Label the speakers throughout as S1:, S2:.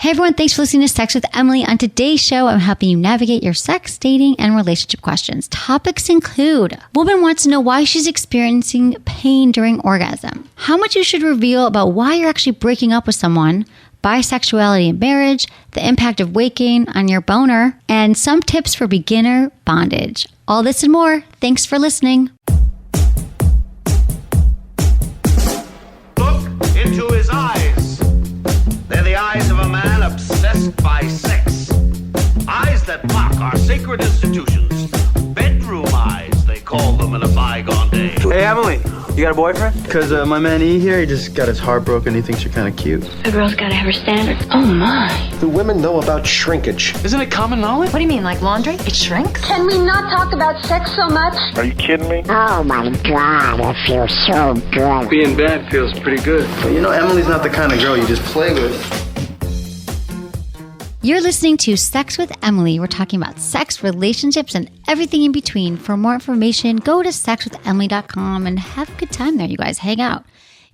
S1: Hey everyone, thanks for listening to Sex with Emily. On today's show, I'm helping you navigate your sex, dating, and relationship questions. Topics include: woman wants to know why she's experiencing pain during orgasm, how much you should reveal about why you're actually breaking up with someone, bisexuality in marriage, the impact of weight gain on your boner, and some tips for beginner bondage. All this and more. Thanks for listening.
S2: Look into his eyes. They're the eyes of a man obsessed by sex. Eyes that mock our sacred institutions. Bedroom eyes, they call them in a bygone day.
S3: Hey, Emily, you got a boyfriend? Because my man E here, he just got his heart broken. He thinks you're kind of cute.
S4: A girl's gotta have her standards. Oh my.
S5: Do women know about shrinkage?
S3: Isn't it common knowledge?
S4: What do you mean, like laundry? It shrinks?
S6: Can we not talk about sex so much?
S5: Are you kidding me?
S7: Oh my God, I feel so good.
S3: Being bad feels pretty good. But you know, Emily's not the kind of girl you just play with.
S1: You're listening to Sex with Emily. We're talking about sex, relationships, and everything in between. For more information, go to sexwithemily.com and have a good time there, you guys. Hang out.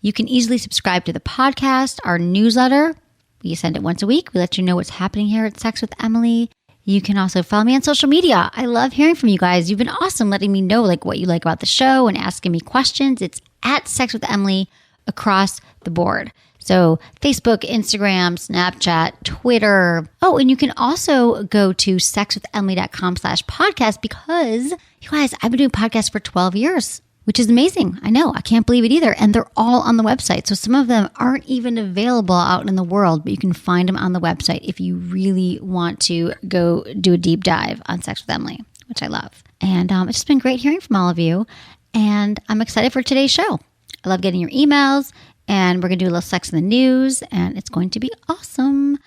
S1: You can easily subscribe to the podcast, our newsletter. We send it once a week. We let you know what's happening here at Sex with Emily. You can also follow me on social media. I love hearing from you guys. You've been awesome letting me know what you like about the show and asking me questions. It's at Sex with Emily across the board. So Facebook, Instagram, Snapchat, Twitter. Oh, and you can also go to sexwithemily.com/podcast because, you guys, I've been doing podcasts for 12 years, which is amazing. I know. I can't believe it either. And they're all on the website. So some of them aren't even available out in the world, but you can find them on the website if you really want to go do a deep dive on Sex with Emily, which I love. And it's just been great hearing from all of you. And I'm excited for today's show. I love getting your emails. And we're going to do a little sex in the news, and it's going to be awesome.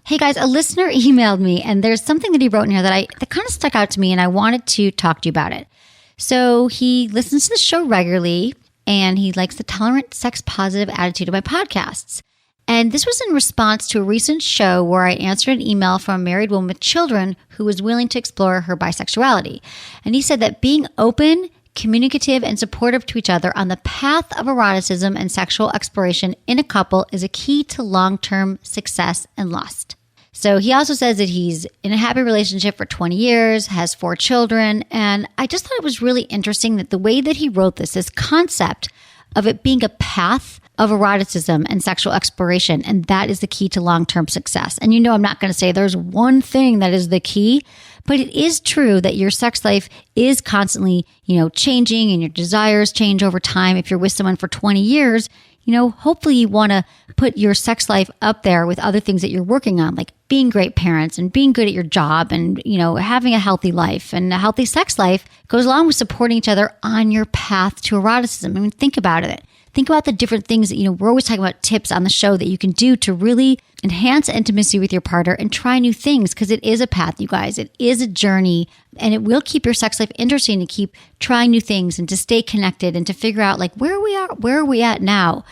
S1: Hey guys, a listener emailed me, and there's something that he wrote in here that kind of stuck out to me, and I wanted to talk to you about it. So he listens to the show regularly, and he likes the tolerant, sex-positive attitude of my podcasts. And this was in response to a recent show where I answered an email from a married woman with children who was willing to explore her bisexuality. And he said that being open, communicative, and supportive to each other on the path of eroticism and sexual exploration in a couple is a key to long-term success and lust. So he also says that he's in a happy relationship for 20 years, has 4 children, and I just thought it was really interesting that the way that he wrote this concept of it being a path of eroticism and sexual exploration, and that is the key to long-term success. And you know, I'm not going to say there's one thing that is the key, but it is true that your sex life is constantly, changing, and your desires change over time. If you're with someone for 20 years, hopefully you want to put your sex life up there with other things that you're working on, like being great parents and being good at your job and, having a healthy life. And a healthy sex life goes along with supporting each other on your path to eroticism. I mean, think about it. Think about the different things that, we're always talking about tips on the show that you can do to really enhance intimacy with your partner and try new things, because it is a path, you guys. It is a journey, and it will keep your sex life interesting to keep trying new things and to stay connected and to figure out where are we at now?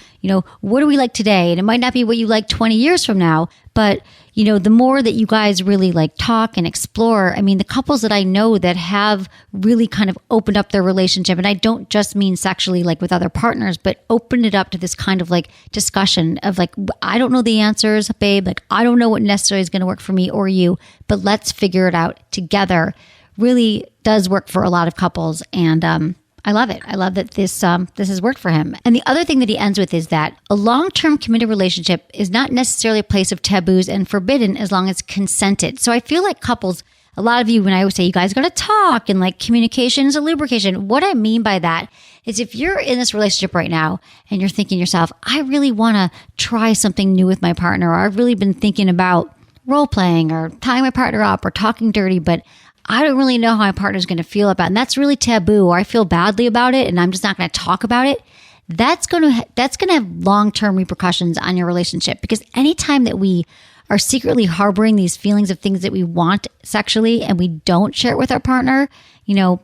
S1: What do we like today? And it might not be what you like 20 years from now, but the more that you guys really talk and explore, I mean, the couples that I know that have really kind of opened up their relationship, and I don't just mean sexually with other partners, but opened it up to this kind of discussion of I don't know the answers, babe. I don't know what necessarily is going to work for me or you, but let's figure it out together. Really does work for a lot of couples. And, I love it. I love that this has worked for him. And the other thing that he ends with is that a long-term committed relationship is not necessarily a place of taboos and forbidden as long as consented. So I feel like couples, a lot of you, when I always say you guys got to talk and communication is a lubrication, what I mean by that is if you're in this relationship right now and you're thinking to yourself, I really want to try something new with my partner, or I've really been thinking about role playing or tying my partner up or talking dirty, but I don't really know how my partner's going to feel about it. And that's really taboo, or I feel badly about it and I'm just not going to talk about it. That's going to have long-term repercussions on your relationship, because anytime that we are secretly harboring these feelings of things that we want sexually and we don't share it with our partner,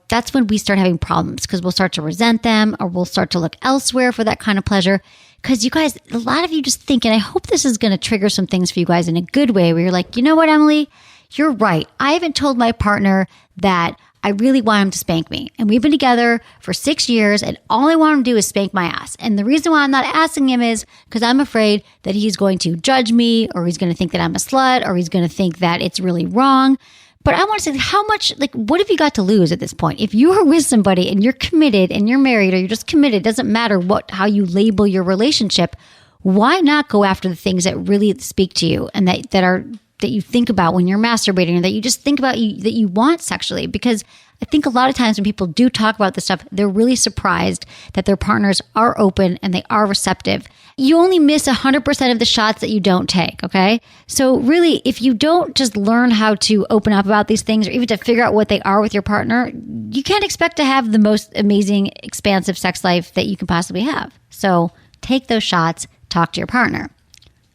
S1: that's when we start having problems, because we'll start to resent them or we'll start to look elsewhere for that kind of pleasure. Because you guys, a lot of you just think, and I hope this is going to trigger some things for you guys in a good way, where you're like, you know what, Emily? You're right. I haven't told my partner that I really want him to spank me. And we've been together for 6 years and all I want him to do is spank my ass. And the reason why I'm not asking him is because I'm afraid that he's going to judge me or he's going to think that I'm a slut or he's going to think that it's really wrong. But I want to say, how much, what have you got to lose at this point? If you are with somebody and you're committed and you're married or you're just committed, it doesn't matter how you label your relationship. Why not go after the things that really speak to you and that you think about when you're masturbating or that you just think about that you want sexually? Because I think a lot of times when people do talk about this stuff, they're really surprised that their partners are open and they are receptive. You only miss 100% of the shots that you don't take, okay? So really, if you don't just learn how to open up about these things or even to figure out what they are with your partner, you can't expect to have the most amazing, expansive sex life that you can possibly have. So take those shots, talk to your partner,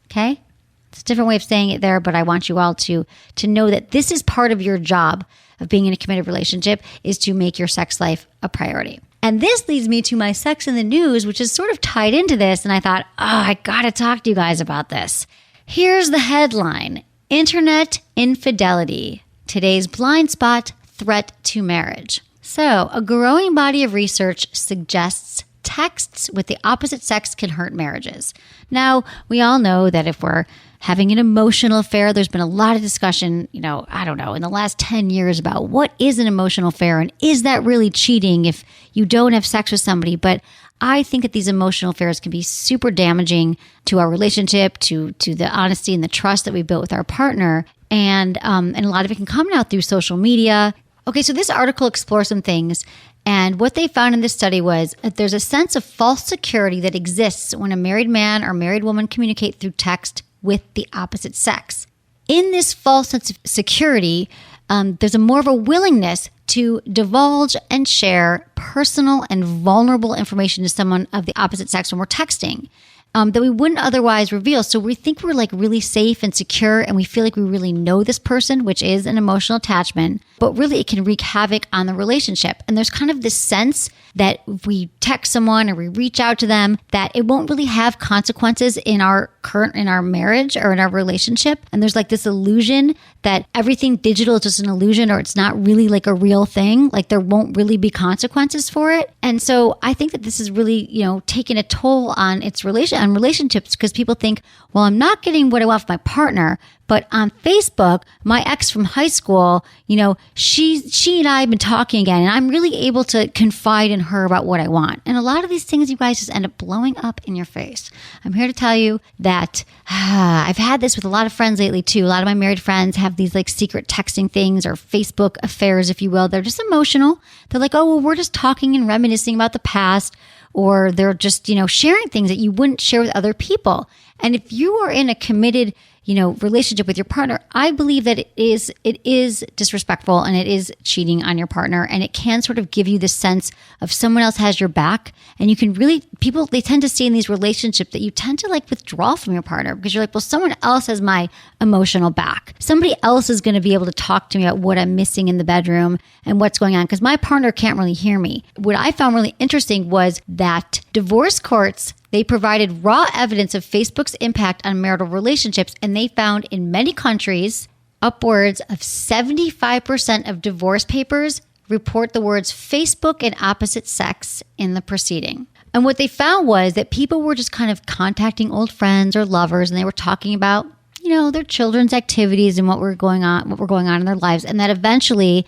S1: okay? It's a different way of saying it there, but I want you all to know that this is part of your job of being in a committed relationship is to make your sex life a priority. And this leads me to my sex in the news, which is sort of tied into this. And I thought, I got to talk to you guys about this. Here's the headline: Internet infidelity, today's blind spot, threat to marriage. So a growing body of research suggests texts with the opposite sex can hurt marriages. Now, we all know that if we're having an emotional affair, there's been a lot of discussion, in the last 10 years about what is an emotional affair and is that really cheating if you don't have sex with somebody. But I think that these emotional affairs can be super damaging to our relationship, to the honesty and the trust that we built with our partner. And a lot of it can come out through social media. Okay, so this article explores some things. And what they found in this study was that there's a sense of false security that exists when a married man or married woman communicate through text with the opposite sex. In this false sense of security, there's more of a willingness to divulge and share personal and vulnerable information to someone of the opposite sex when we're texting that we wouldn't otherwise reveal. So we think we're really safe and secure and we feel like we really know this person, which is an emotional attachment, but really it can wreak havoc on the relationship. And there's kind of this sense that if we text someone or we reach out to them, that it won't really have consequences in our marriage or in our relationship. And there's this illusion that everything digital is just an illusion or it's not really a real thing. There won't really be consequences for it. And so I think that this is really, taking a toll on relationships because people think, well, I'm not getting what I want from my partner, but on Facebook, my ex from high school, she and I have been talking again, and I'm really able to confide in her about what I want. And a lot of these things, you guys, just end up blowing up in your face. I'm here to tell you that I've had this with a lot of friends lately too. A lot of my married friends have these secret texting things or Facebook affairs, if you will. They're just emotional. They're like, oh, well, we're just talking and reminiscing about the past. Or they're just, sharing things that you wouldn't share with other people. And if you are in a committed, relationship with your partner, I believe that it is disrespectful and it is cheating on your partner. And it can sort of give you the sense of someone else has your back. And you can really, they tend to stay in these relationships that you tend to withdraw from your partner because you're well, someone else has my emotional back. Somebody else is going to be able to talk to me about what I'm missing in the bedroom and what's going on because my partner can't really hear me. What I found really interesting was that divorce courts, they provided raw evidence of Facebook's impact on marital relationships, and they found in many countries, upwards of 75% of divorce papers report the words Facebook and opposite sex in the proceeding. And what they found was that people were just kind of contacting old friends or lovers, and they were talking about, their children's activities and what were going on in their lives, and that eventually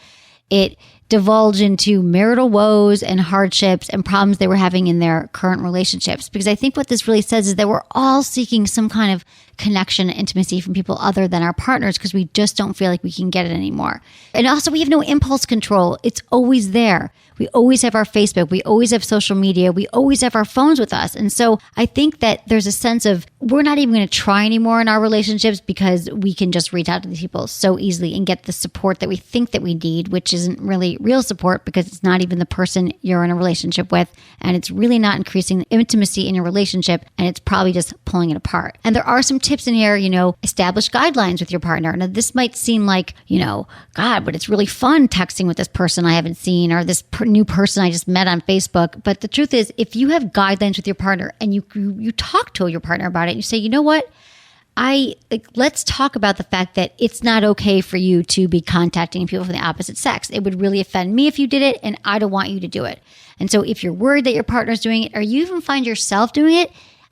S1: it divulge into marital woes and hardships and problems they were having in their current relationships. Because I think what this really says is that we're all seeking some kind of connection and intimacy from people other than our partners because we just don't feel like we can get it anymore. And also we have no impulse control. It's always there. We always have our Facebook. We always have social media. We always have our phones with us. And so I think that there's a sense of we're not even going to try anymore in our relationships because we can just reach out to these people so easily and get the support that we think that we need, which isn't really real support because it's not even the person you're in a relationship with. And it's really not increasing the intimacy in your relationship. And it's probably just pulling it apart. And there are some tips in here, establish guidelines with your partner. Now, this might seem like, God, but it's really fun texting with this person I haven't seen or this new person I just met on Facebook. But the truth is, if you have guidelines with your partner and you talk to your partner about it, you say, you know what? let's talk about the fact that it's not okay for you to be contacting people from the opposite sex. It would really offend me if you did it, and I don't want you to do it. And so if you're worried that your partner's doing it, or you even find yourself doing it,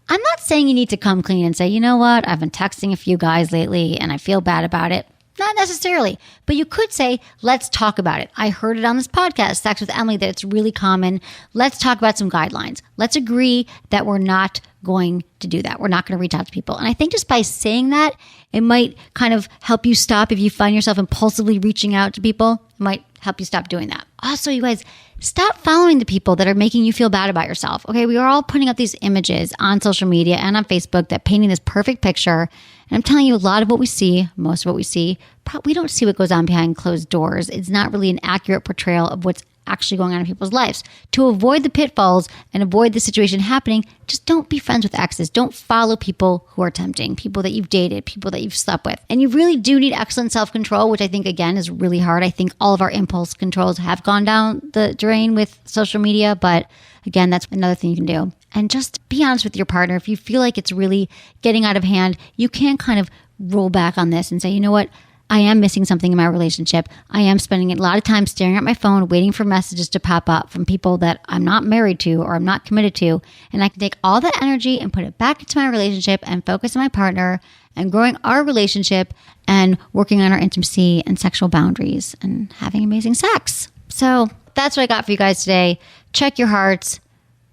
S1: I'm not saying you need to come clean and say, you know what, I've been texting a few guys lately and I feel bad about it. Not necessarily, but you could say, let's talk about it. I heard it on this podcast, Sex with Emily, that it's really common. Let's talk about some guidelines. Let's agree that we're not going to do that. We're not going to reach out to people. And I think just by saying that, it might kind of help you stop if you find yourself impulsively reaching out to people. It might help you stop doing that. Also, you guys, stop following the people that are making you feel bad about yourself. Okay, we are all putting up these images on social media and on Facebook that painting this perfect picture. And I'm telling you, a lot of what we see, most of what we see, we don't see what goes on behind closed doors. It's not really an accurate portrayal of what's actually going on in people's lives. To avoid the pitfalls and avoid the situation happening, just don't be friends with exes. Don't follow people who are tempting, people that you've dated, people that you've slept with. And you really do need excellent self-control, which I think, again, is really hard. I think all of our impulse controls have gone down the drain with social media. But again, that's another thing you can do. And just be honest with your partner. If you feel like it's really getting out of hand, you can kind of roll back on this and say, you know what? I am missing something in my relationship. I am spending a lot of time staring at my phone, waiting for messages to pop up from people that I'm not married to or I'm not committed to. And I can take all that energy and put it back into my relationship and focus on my partner and growing our relationship and working on our intimacy and sexual boundaries and having amazing sex. So that's what I got for you guys today. Check your hearts,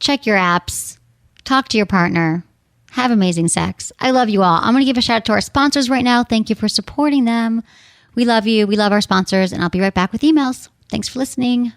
S1: check your apps, talk to your partner. Have amazing sex. I love you all. I'm going to give a shout out to our sponsors right now. Thank you for supporting them. We love you. We love our sponsors. And I'll be right back with emails. Thanks for listening.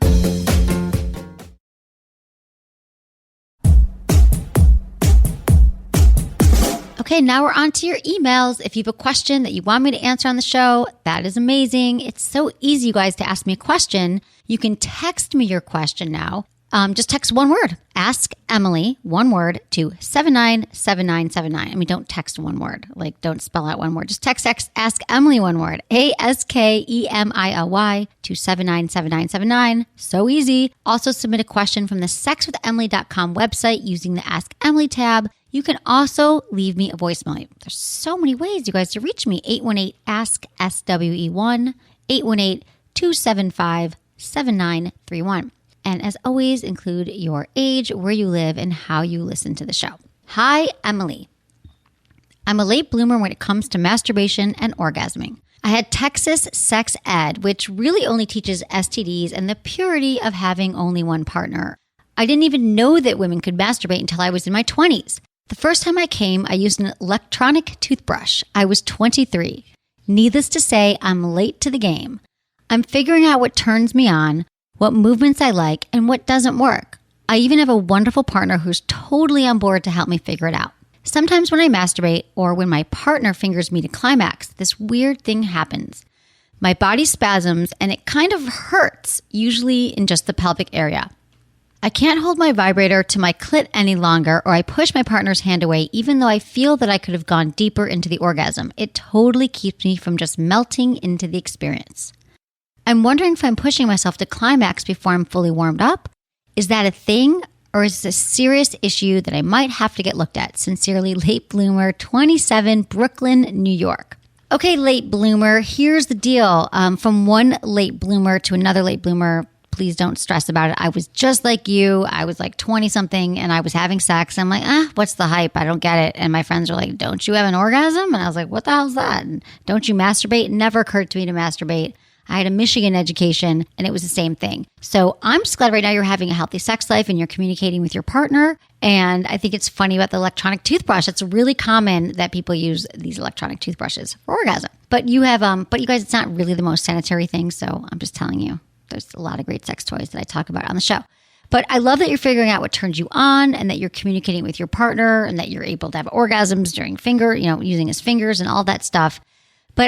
S1: Okay, now we're on to your emails. If you have a question that you want me to answer on the show, that is amazing. It's so easy, you guys, to ask me a question. You can text me your question now. Just text one word, Ask Emily, one word, to 797979. I mean, don't text one word, like don't spell out one word. Just text Ask Emily one word, ASKEMILY to 797979. So easy. Also submit a question from the sexwithemily.com website using the Ask Emily tab. You can also leave me a voicemail. There's so many ways, you guys, to reach me. 818-ASK-SWE1, 818-275-7931. And as always, include your age, where you live, and how you listen to the show. Hi, Emily. I'm a late bloomer when it comes to masturbation and orgasming. I had Texas sex ed, which really only teaches STDs and the purity of having only one partner. I didn't even know that women could masturbate until I was in my 20s. The first time I came, I used an electronic toothbrush. I was 23. Needless to say, I'm late to the game. I'm figuring out what turns me on, what movements I like, and what doesn't work. I even have a wonderful partner who's totally on board to help me figure it out. Sometimes when I masturbate or when my partner fingers me to climax, this weird thing happens. My body spasms and it kind of hurts, usually in just the pelvic area. I can't hold my vibrator to my clit any longer, or I push my partner's hand away even though I feel that I could have gone deeper into the orgasm. It totally keeps me from just melting into the experience. I'm wondering if I'm pushing myself to climax before I'm fully warmed up. Is that a thing, or is this a serious issue that I might have to get looked at? Sincerely, late bloomer, 27, Brooklyn, New York. Okay, late bloomer, here's the deal. From one late bloomer to another late bloomer, please don't stress about it. I was just like you. I was like 20-something and I was having sex. I'm like, what's the hype? I don't get it. And my friends were like, don't you have an orgasm? And I was like, what the hell's that? And don't you masturbate? It never occurred to me to masturbate. I had a Michigan education and it was the same thing. So I'm just glad right now you're having a healthy sex life and you're communicating with your partner. And I think it's funny about the electronic toothbrush. It's really common that people use these electronic toothbrushes for orgasm. But you have, but you guys, it's not really the most sanitary thing. So I'm just telling you, there's a lot of great sex toys that I talk about on the show. But I love that you're figuring out what turns you on and that you're communicating with your partner and that you're able to have orgasms during using his fingers and all that stuff. But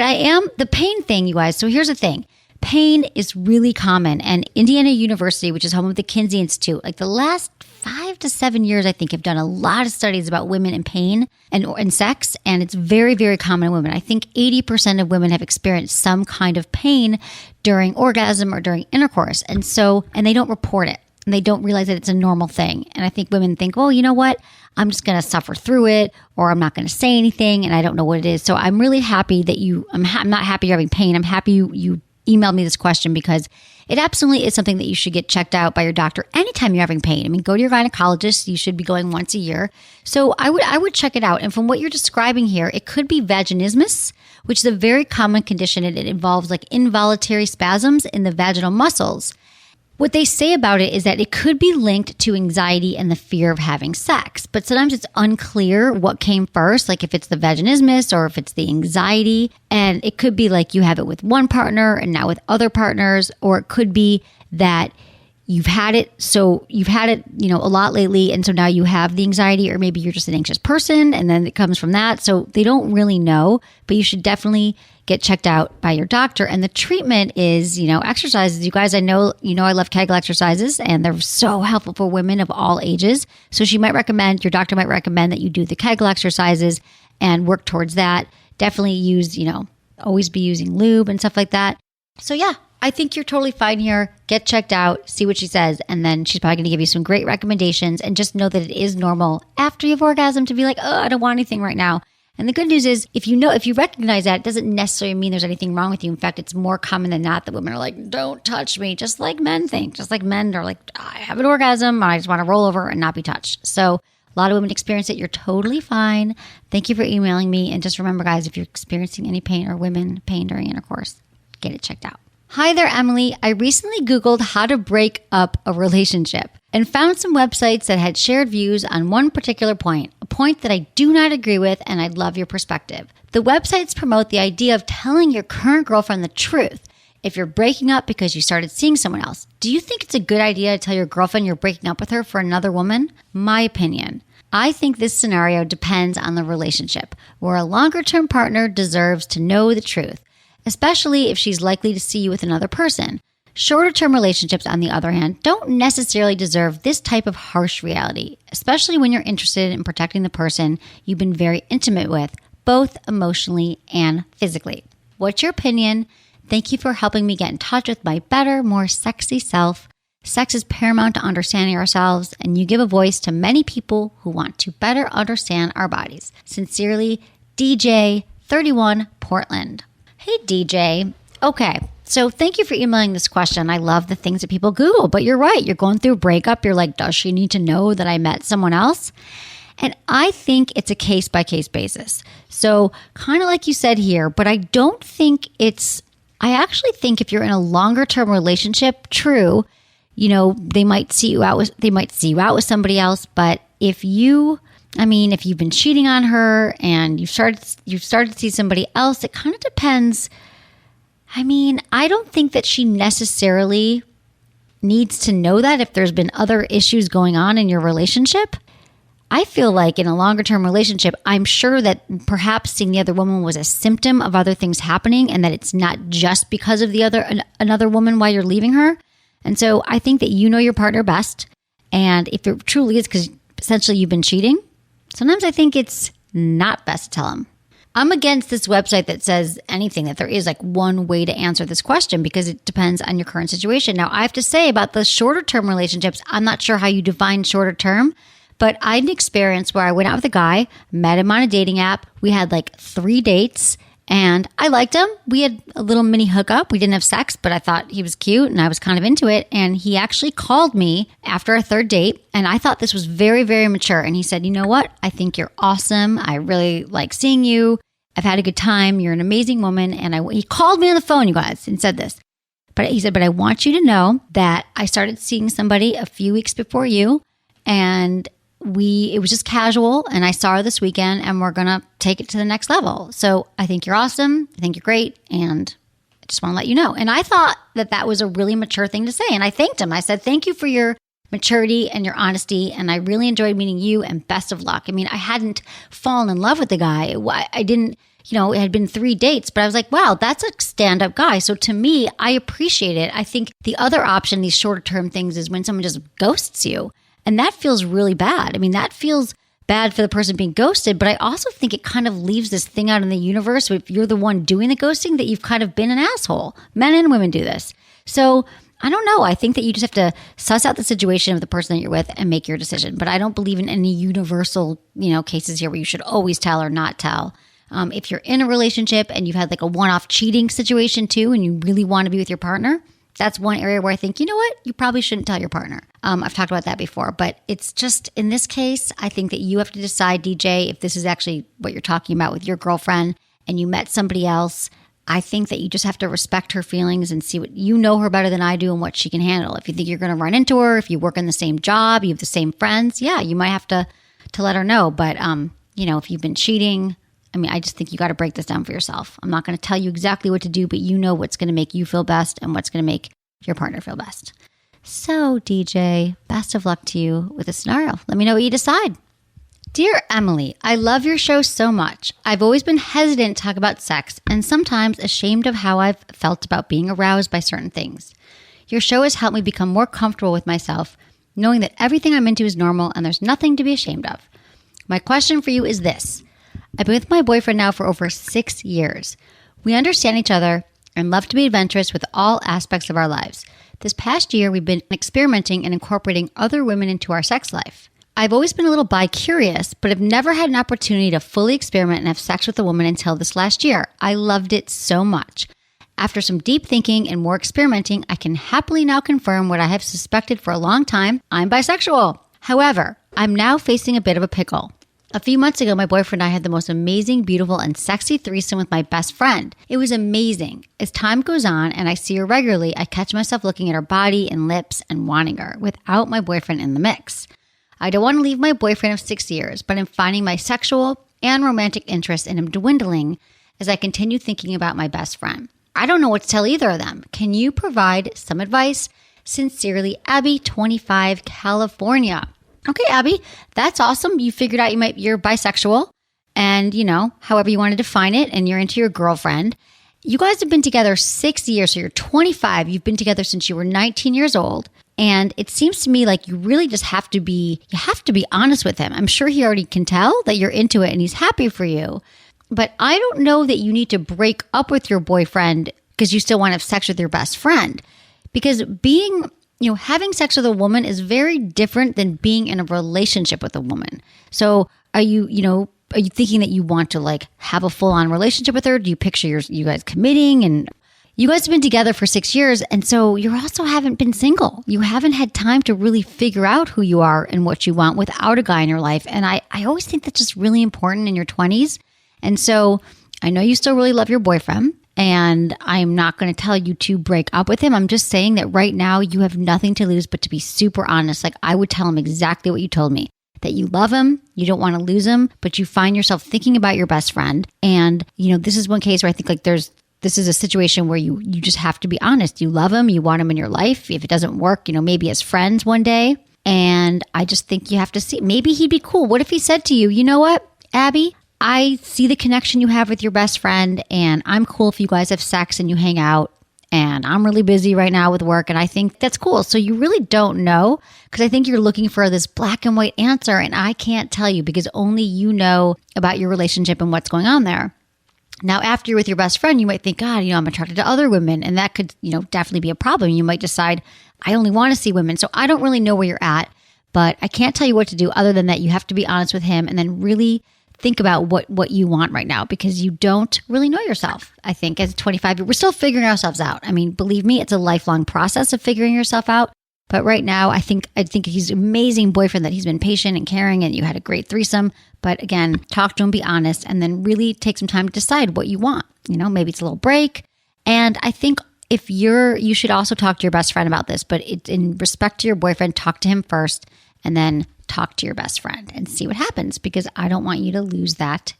S1: the pain thing, you guys. So here's the thing. Pain is really common. And Indiana University, which is home of the Kinsey Institute, like the last 5 to 7 years, I think, have done a lot of studies about women and pain and sex. And it's very, very common in women. I think 80% of women have experienced some kind of pain during orgasm or during intercourse. And they don't report it. and they don't realize that it's a normal thing. And I think women think, well, you know what? I'm just going to suffer through it, or I'm not going to say anything, and I don't know what it is. So I'm really happy that I'm not happy you're having pain. I'm happy you emailed me this question, because it absolutely is something that you should get checked out by your doctor anytime you're having pain. I mean, go to your gynecologist. You should be going once a year. So I would check it out. And from what you're describing here, it could be vaginismus, which is a very common condition. It involves like involuntary spasms in the vaginal muscles. What they say about it is that it could be linked to anxiety and the fear of having sex, but sometimes it's unclear what came first, like if it's the vaginismus or if it's the anxiety. And it could be like you have it with one partner and now with other partners, or it could be that you've had it, a lot lately, and so now you have the anxiety, or maybe you're just an anxious person and then it comes from that. So they don't really know, but you should definitely get checked out by your doctor. And the treatment is, exercises. You guys, I know, I love Kegel exercises, and they're so helpful for women of all ages. So your doctor might recommend that you do the Kegel exercises and work towards that. Definitely use, always be using lube and stuff like that. So yeah, I think you're totally fine here. Get checked out, see what she says, and then she's probably going to give you some great recommendations. And just know that it is normal after you've orgasmed to be like, oh, I don't want anything right now. And the good news is, if you recognize that, it doesn't necessarily mean there's anything wrong with you. In fact, it's more common than not that women are like, don't touch me, just like men think. Just like men are like, I have an orgasm, I just want to roll over and not be touched. So a lot of women experience it. You're totally fine. Thank you for emailing me. And just remember, guys, if you're experiencing any pain or women pain during intercourse, get it checked out. Hi there, Emily. I recently Googled how to break up a relationship and found some websites that had shared views on one particular point, a point that I do not agree with, and I'd love your perspective. The websites promote the idea of telling your current girlfriend the truth if you're breaking up because you started seeing someone else. Do you think it's a good idea to tell your girlfriend you're breaking up with her for another woman? My opinion. I think this scenario depends on the relationship, where a longer-term partner deserves to know the truth, especially if she's likely to see you with another person. Shorter-term relationships, on the other hand, don't necessarily deserve this type of harsh reality, especially when you're interested in protecting the person you've been very intimate with, both emotionally and physically. What's your opinion? Thank you for helping me get in touch with my better, more sexy self. Sex is paramount to understanding ourselves, and you give a voice to many people who want to better understand our bodies. Sincerely, DJ, 31, Portland. Hey, DJ. Okay, so thank you for emailing this question. I love the things that people Google, but you're right. You're going through a breakup. You're like, does she need to know that I met someone else? And I think it's a case-by-case basis. So kind of like you said here, but I actually think if you're in a longer-term relationship, true, they might see you out with somebody else, but if you've been cheating on her and you've started to see somebody else, it kind of depends. I don't think that she necessarily needs to know that if there's been other issues going on in your relationship. I feel like in a longer term relationship, I'm sure that perhaps seeing the other woman was a symptom of other things happening, and that it's not just because of another woman while you're leaving her. And so I think that you know your partner best. And if it truly is because essentially you've been cheating, sometimes I think it's not best to tell them. I'm against this website that says anything, that there is like one way to answer this question, because it depends on your current situation. Now, I have to say about the shorter term relationships, I'm not sure how you define shorter term, but I had an experience where I went out with a guy, met him on a dating app. We had like 3 dates and I liked him. We had a little mini hookup. We didn't have sex, but I thought he was cute and I was kind of into it. And he actually called me after our 3rd date. And I thought this was very, very mature. And he said, you know what? I think you're awesome. I really like seeing you. I've had a good time. You're an amazing woman. And he called me on the phone, you guys, and said this. But he said, but I want you to know that I started seeing somebody a few weeks before you. And it was just casual, and I saw her this weekend, and we're going to take it to the next level. So I think you're awesome. I think you're great. And I just want to let you know. And I thought that was a really mature thing to say. And I thanked him. I said, thank you for your maturity and your honesty. And I really enjoyed meeting you, and best of luck. I hadn't fallen in love with the guy. I didn't, it had been 3 dates, but I was like, wow, that's a stand-up guy. So to me, I appreciate it. I think the other option, these shorter term things, is when someone just ghosts you. And that feels really bad. That feels bad for the person being ghosted, but I also think it kind of leaves this thing out in the universe, if you're the one doing the ghosting, that you've kind of been an asshole. Men and women do this. So I don't know. I think that you just have to suss out the situation of the person that you're with and make your decision. But I don't believe in any universal, cases here where you should always tell or not tell. If you're in a relationship and you've had like a one-off cheating situation too, and you really want to be with your partner, that's one area where I think, you know what, you probably shouldn't tell your partner. I've talked about that before, but it's just in this case, I think that you have to decide, DJ, if this is actually what you're talking about with your girlfriend and you met somebody else. I think that you just have to respect her feelings and see what you know her better than I do and what she can handle. If you think you're going to run into her, if you work in the same job, you have the same friends, yeah, you might have to let her know. But, if you've been cheating, I just think you got to break this down for yourself. I'm not going to tell you exactly what to do, but you know what's going to make you feel best and what's going to make your partner feel best. So, DJ, best of luck to you with the scenario. Let me know what you decide. Dear Emily, I love your show so much. I've always been hesitant to talk about sex and sometimes ashamed of how I've felt about being aroused by certain things. Your show has helped me become more comfortable with myself, knowing that everything I'm into is normal and there's nothing to be ashamed of. My question for you is this. I've been with my boyfriend now for over 6 years. We understand each other and love to be adventurous with all aspects of our lives. This past year, we've been experimenting and incorporating other women into our sex life. I've always been a little bi-curious, but have never had an opportunity to fully experiment and have sex with a woman until this last year. I loved it so much. After some deep thinking and more experimenting, I can happily now confirm what I have suspected for a long time. I'm bisexual. However, I'm now facing a bit of a pickle. A few months ago, my boyfriend and I had the most amazing, beautiful, and sexy threesome with my best friend. It was amazing. As time goes on and I see her regularly, I catch myself looking at her body and lips and wanting her without my boyfriend in the mix. I don't want to leave my boyfriend of 6 years, but I'm finding my sexual and romantic interest in him dwindling as I continue thinking about my best friend. I don't know what to tell either of them. Can you provide some advice? Sincerely, Abby, 25, California. Okay, Abby, that's awesome. You figured out you're bisexual and, however you want to define it, and you're into your girlfriend. You guys have been together 6 years, so you're 25. You've been together since you were 19 years old. And it seems to me like you really just have to be honest with him. I'm sure he already can tell that you're into it and he's happy for you. But I don't know that you need to break up with your boyfriend because you still want to have sex with your best friend. Because having sex with a woman is very different than being in a relationship with a woman. So are you thinking that you want to have a full-on relationship with her? Do you picture you guys committing? And you guys have been together for 6 years, and so you also haven't been single. You haven't had time to really figure out who you are and what you want without a guy in your life. And I always think that's just really important in your 20s. And so I know you still really love your boyfriend, and I'm not going to tell you to break up with him. I'm just saying that right now you have nothing to lose but to be super honest. I would tell him exactly what you told me, that you love him, you don't want to lose him, but you find yourself thinking about your best friend. And, this is one case where I think this is a situation where you just have to be honest. You love him, you want him in your life. If it doesn't work, maybe as friends one day. And I just think you have to see, maybe he'd be cool. What if he said to you, you know what, Abby, I see the connection you have with your best friend, and I'm cool if you guys have sex and you hang out, and I'm really busy right now with work, and I think that's cool. So you really don't know, because I think you're looking for this black and white answer, and I can't tell you because only you know about your relationship and what's going on there. Now, after you're with your best friend, you might think, God, I'm attracted to other women, and that could, definitely be a problem. You might decide, I only want to see women. So I don't really know where you're at, but I can't tell you what to do other than that you have to be honest with him and then really think about what you want right now, because you don't really know yourself. I think as 25, we're still figuring ourselves out. Believe me, it's a lifelong process of figuring yourself out. But right now, I think he's an amazing boyfriend, that he's been patient and caring, and you had a great threesome. But again, talk to him, be honest, and then really take some time to decide what you want. Maybe it's a little break. And I think you should also talk to your best friend about this, but in respect to your boyfriend, talk to him first and then talk to your best friend and see what happens, because I don't want you to lose that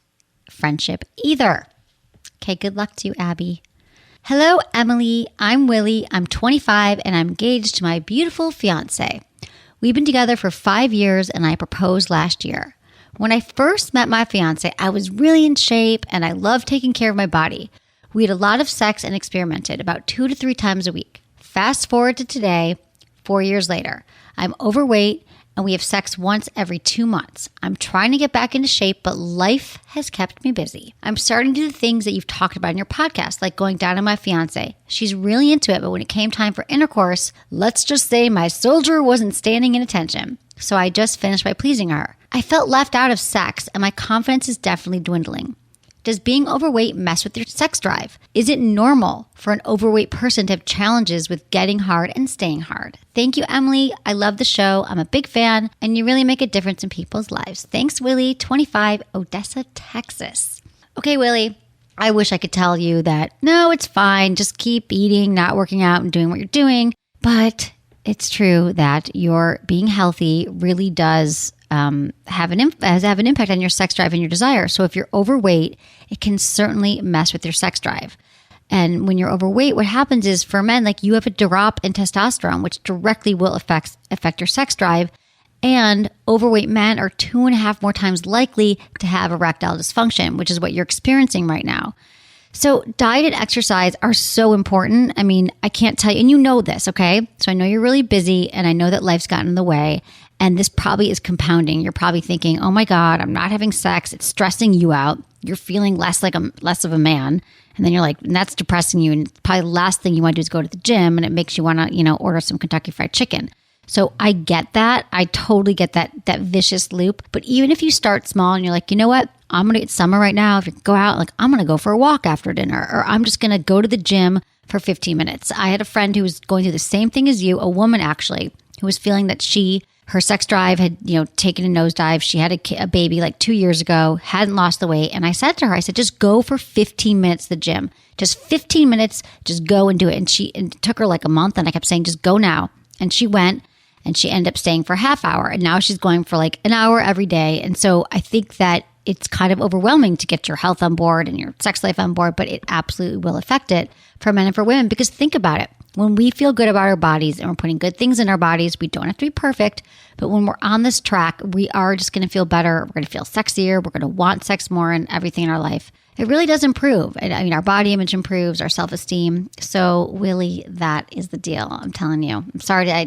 S1: friendship either. Okay, good luck to you, Abby. Hello, Emily. I'm Willie. I'm 25 and I'm engaged to my beautiful fiance. We've been together for 5 years and I proposed last year. When I first met my fiance, I was really in shape and I loved taking care of my body. We had a lot of sex and experimented about 2 to 3 times a week. Fast forward to today, 4 years later. I'm overweight and we have sex once every 2 months. I'm trying to get back into shape, but life has kept me busy. I'm starting to do the things that you've talked about in your podcast, like going down on my fiance. She's really into it, but when it came time for intercourse, let's just say my soldier wasn't standing in attention. So I just finished by pleasing her. I felt left out of sex, and my confidence is definitely dwindling. Does being overweight mess with your sex drive? Is it normal for an overweight person to have challenges with getting hard and staying hard? Thank you, Emily. I love the show. I'm a big fan, and you really make a difference in people's lives. Thanks, Willie, 25, Odessa, Texas. Okay, Willie, I wish I could tell you that, no, it's fine. Just keep eating, not working out, and doing what you're doing. But it's true that your being healthy really does have an impact on your sex drive and your desire. So if you're overweight, it can certainly mess with your sex drive. And when you're overweight, what happens is for men, like you have a drop in testosterone, which directly will affect your sex drive. And overweight men are 2.5 more times likely to have erectile dysfunction, which is what you're experiencing right now. So diet and exercise are so important. I mean, I can't tell you, and you know this, okay? So I know you're really busy, and I know that life's gotten in the way, and this probably is compounding. You're probably thinking, oh my God, I'm not having sex. It's stressing you out. You're feeling less of a man. And then you're like, and that's depressing you. And probably the last thing you want to do is go to the gym, and it makes you want to, order some Kentucky Fried Chicken. So I get that. I totally get that vicious loop. But even if you start small and you're like, you know what? I'm going to get summer right now. If you go out, like I'm going to go for a walk after dinner, or I'm just going to go to the gym for 15 minutes. I had a friend who was going through the same thing as you, a woman actually, who was feeling that her sex drive had, taken a nosedive. She had a baby like 2 years ago, hadn't lost the weight. And I said to her, just go for 15 minutes to the gym. Just 15 minutes, just go and do it. And it took her like a month. And I kept saying, just go now. And she went. And she ended up staying for a half hour. And now she's going for like an hour every day. And so I think that it's kind of overwhelming to get your health on board and your sex life on board, but it absolutely will affect it for men and for women. Because think about it. When we feel good about our bodies and we're putting good things in our bodies, we don't have to be perfect. But when we're on this track, we are just going to feel better. We're going to feel sexier. We're going to want sex more and everything in our life. It really does improve. I mean, our body image improves, our self-esteem. So Willie, that is the deal. I'm telling you. I'm sorry. I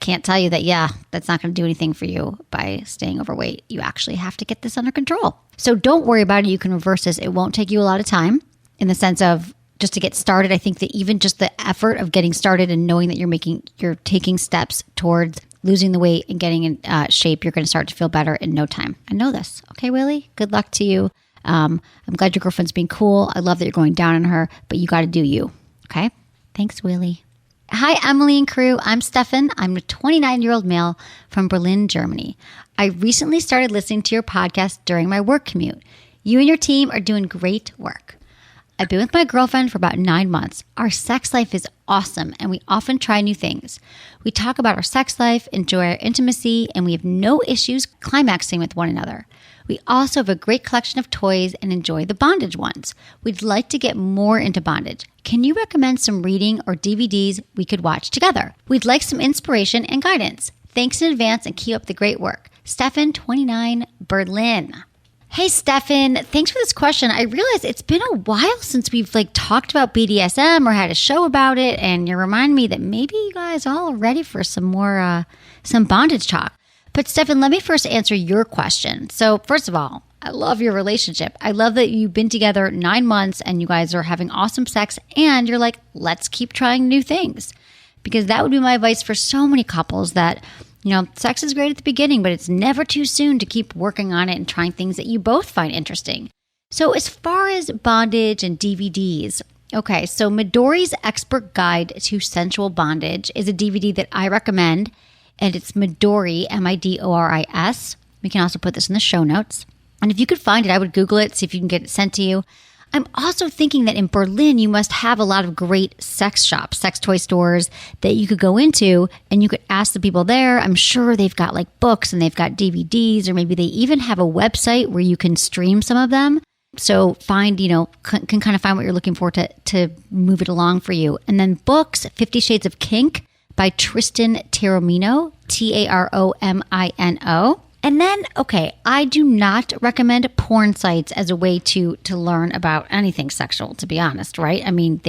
S1: can't tell you that, that's not going to do anything for you by staying overweight. You actually have to get this under control. So don't worry about it. You can reverse this. It won't take you a lot of time in the sense of just to get started. I think that even just the effort of getting started and knowing that you're taking steps towards losing the weight and getting in shape, you're going to start to feel better in no time. I know this. Okay, Willie? Good luck to you. I'm glad your girlfriend's being cool. I love that you're going down on her, but you got to do you. Okay? Thanks, Willie. Hi, Emily and crew. I'm Stefan. I'm a 29-year-old male from Berlin, Germany. I recently started listening to your podcast during my work commute. You and your team are doing great work. I've been with my girlfriend for about 9 months. Our sex life is awesome, and we often try new things. We talk about our sex life, enjoy our intimacy, and we have no issues climaxing with one another. We also have a great collection of toys and enjoy the bondage ones. We'd like to get more into bondage. Can you recommend some reading or DVDs we could watch together? We'd like some inspiration and guidance. Thanks in advance and keep up the great work. Stefan, 29, Berlin. Hey, Stefan, thanks for this question. I realize it's been a while since we've talked about BDSM or had a show about it, and you remind me that maybe you guys all are ready for some more, some bondage talk. But Stefan, let me first answer your question. So first of all, I love your relationship. I love that you've been together 9 months and you guys are having awesome sex and you're like, let's keep trying new things. Because that would be my advice for so many couples that, sex is great at the beginning, but it's never too soon to keep working on it and trying things that you both find interesting. So as far as bondage and DVDs, okay, so Midori's Expert Guide to Sensual Bondage is a DVD that I recommend. And it's Midori, Midoris. We can also put this in the show notes. And if you could find it, I would Google it, see if you can get it sent to you. I'm also thinking that in Berlin, you must have a lot of great sex shops, sex toy stores that you could go into and you could ask the people there. I'm sure they've got books and they've got DVDs, or maybe they even have a website where you can stream some of them. So find, can kind of find what you're looking for to move it along for you. And then books, 50 Shades of Kink by Tristan Taromino, Taromino. And then, okay, I do not recommend porn sites as a way to learn about anything sexual, to be honest, right? I mean,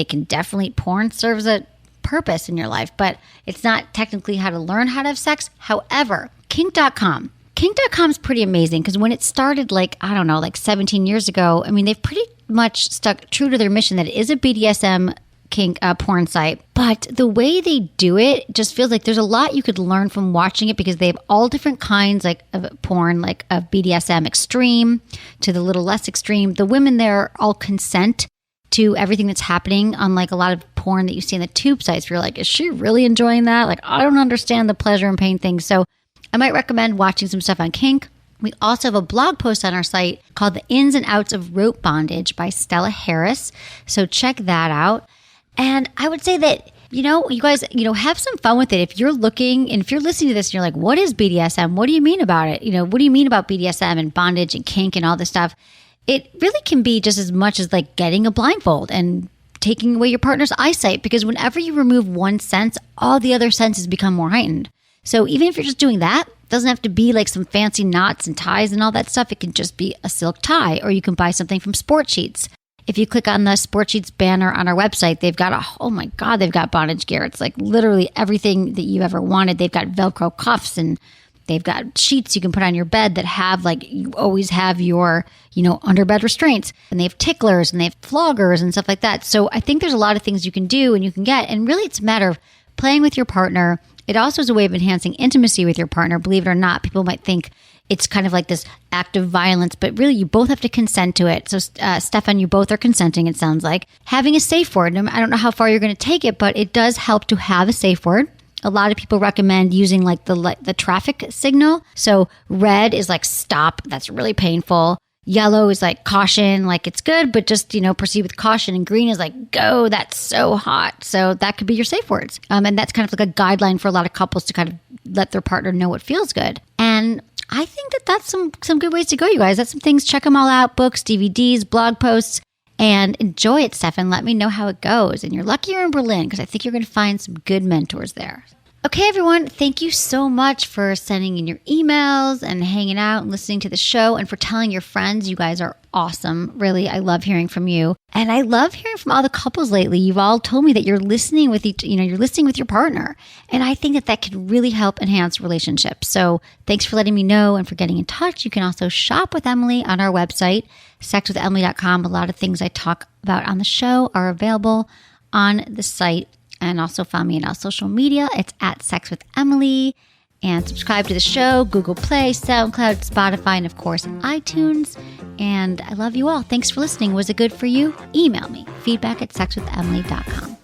S1: porn serves a purpose in your life, but it's not technically how to learn how to have sex. However, Kink.com. Kink.com is pretty amazing because when it started, like 17 years ago, I mean, they've pretty much stuck true to their mission that it is a BDSM kink porn site. But the way they do it just feels like there's a lot you could learn from watching it because they have all different kinds like of porn, like of BDSM extreme to the little less extreme. The women there all consent to everything that's happening, unlike a lot of porn that you see in the tube sites where you're like, is she really enjoying that? Like, I don't understand the pleasure and pain thing. So I might recommend watching some stuff on Kink. We also have a blog post on our site called The Ins and Outs of Rope Bondage by Stella Harris. So check that out. And I would say that, you guys, have some fun with it. If you're looking and if you're listening to this and you're like, what is BDSM? What do you mean about it? What do you mean about BDSM and bondage and kink and all this stuff? It really can be just as much as like getting a blindfold and taking away your partner's eyesight, because whenever you remove one sense, all the other senses become more heightened. So even if you're just doing that, it doesn't have to be like some fancy knots and ties and all that stuff. It can just be a silk tie, or you can buy something from Sport Sheets. If you click on the Sport Sheets banner on our website, they've got they've got bondage gear. It's like literally everything that you ever wanted. They've got Velcro cuffs and they've got sheets you can put on your bed that have like, you always have your, underbed restraints. And they have ticklers and they have floggers and stuff like that. So I think there's a lot of things you can do and you can get. And really it's a matter of playing with your partner. It also is a way of enhancing intimacy with your partner. Believe it or not, people might think it's kind of like this act of violence, but really you both have to consent to it. So Stefan, you both are consenting, it sounds like. Having a safe word, I don't know how far you're going to take it, but it does help to have a safe word. A lot of people recommend using like the traffic signal. So red is like stop, that's really painful. Yellow is like caution, like it's good, but just, proceed with caution. And green is like go, that's so hot. So that could be your safe words. And that's kind of like a guideline for a lot of couples to kind of let their partner know what feels good. And I think that's some good ways to go, you guys. That's some things. Check them all out. Books, DVDs, blog posts, and enjoy it, Stefan. Let me know how it goes. And you're lucky you're in Berlin because I think you're going to find some good mentors there. Okay, everyone, thank you so much for sending in your emails and hanging out and listening to the show and for telling your friends. You guys are awesome. Really, I love hearing from you. And I love hearing from all the couples lately. You've all told me that you're listening with you're listening with your partner. And I think that can really help enhance relationships. So thanks for letting me know and for getting in touch. You can also shop with Emily on our website, sexwithemily.com. A lot of things I talk about on the show are available on the site. And also follow me on all social media. It's at Sex with Emily. And subscribe to the show, Google Play, SoundCloud, Spotify, and of course, iTunes. And I love you all. Thanks for listening. Was it good for you? Email me, feedback@sexwithemily.com.